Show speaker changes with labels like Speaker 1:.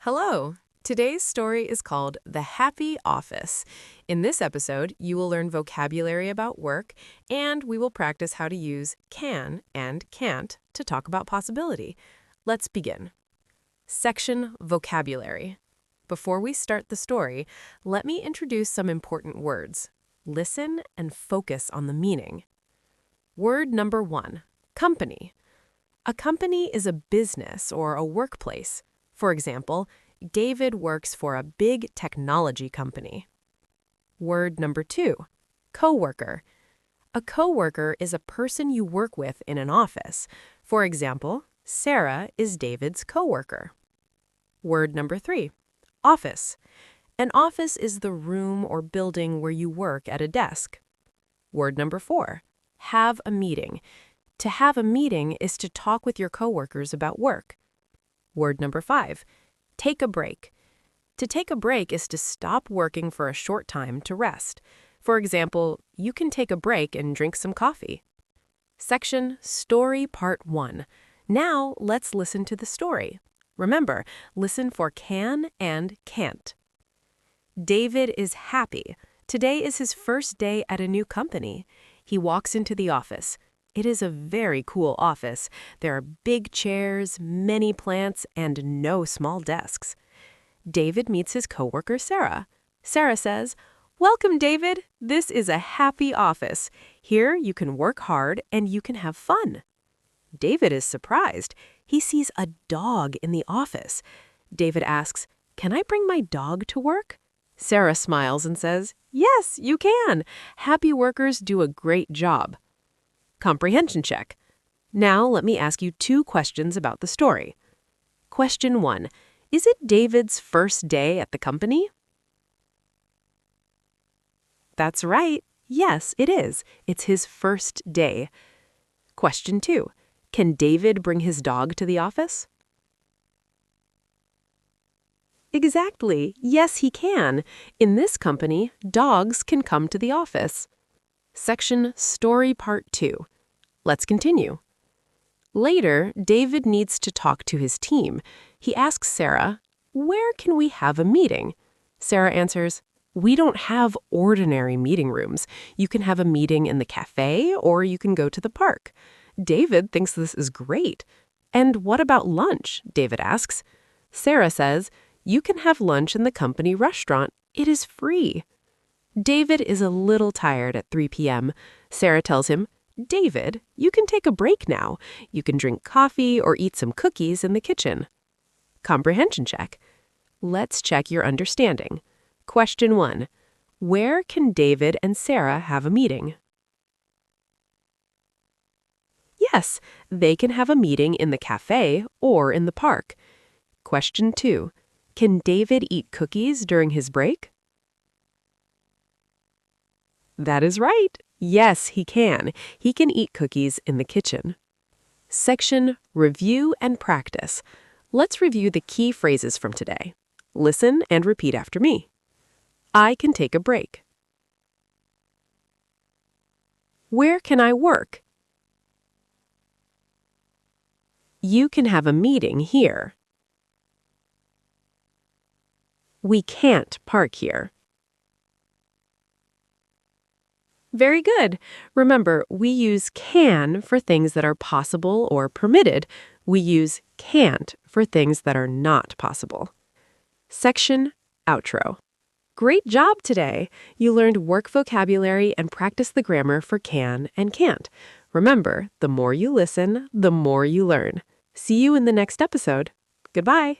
Speaker 1: Hello! Today's story is called The Happy Office. In this episode, you will learn vocabulary about work, and we will practice how to use can and can't to talk about possibility. Let's begin. Section Vocabulary. Before we start the story, let me introduce some important words. Listen and focus on the meaning. Word number 1, company. A company is a business or a workplace. For example, David works for a big technology company. Word number 2, coworker. A coworker is a person you work with in an office. For example, Sarah is David's coworker. Word number 3, office. An office is the room or building where you work at a desk. Word number 4, have a meeting. To have a meeting is to talk with your coworkers about work. Word number 5, take a break. To take a break is to stop working for a short time to rest. For example, you can take a break and drink some coffee. Section Story Part 1. Now let's listen to the story. Remember, listen for can and can't. David is happy. Today is his first day at a new company. He walks into the office. It is a very cool office. There are big chairs, many plants, and no small desks. David meets his coworker, Sarah. Sarah says, "Welcome, David. This is a happy office. Here you can work hard and you can have fun." David is surprised. He sees a dog in the office. David asks, "Can I bring my dog to work?" Sarah smiles and says, "Yes, you can. Happy workers do a great job." Comprehension check. Now let me ask you 2 questions about the story. Question 1. Is it David's first day at the company? That's right. Yes, it is. It's his first day. Question 2. Can David bring his dog to the office? Exactly. Yes, he can. In this company, dogs can come to the office. Section Story Part 2. Let's continue. Later, David needs to talk to his team. He asks Sarah, "Where can we have a meeting?" Sarah answers, "We don't have ordinary meeting rooms. You can have a meeting in the cafe or you can go to the park." David thinks this is great. "And what about lunch?" David asks. Sarah says, "You can have lunch in the company restaurant. It is free." David is a little tired at 3 p.m. Sarah tells him, "David, you can take a break now. You can drink coffee or eat some cookies in the kitchen." Comprehension check. Let's check your understanding. Question 1. Where can David and Sarah have a meeting? Yes, they can have a meeting in the cafe or in the park. Question 2. Can David eat cookies during his break? That is right. Yes, he can. He can eat cookies in the kitchen. Section Review and Practice. Let's review the key phrases from today. Listen and repeat after me. I can take a break. Where can I work? You can have a meeting here. We can't park here. Very good. Remember, we use can for things that are possible or permitted. We use can't for things that are not possible. Section Outro. Great job today! You learned work vocabulary and practiced the grammar for can and can't. Remember, the more you listen, the more you learn. See you in the next episode. Goodbye.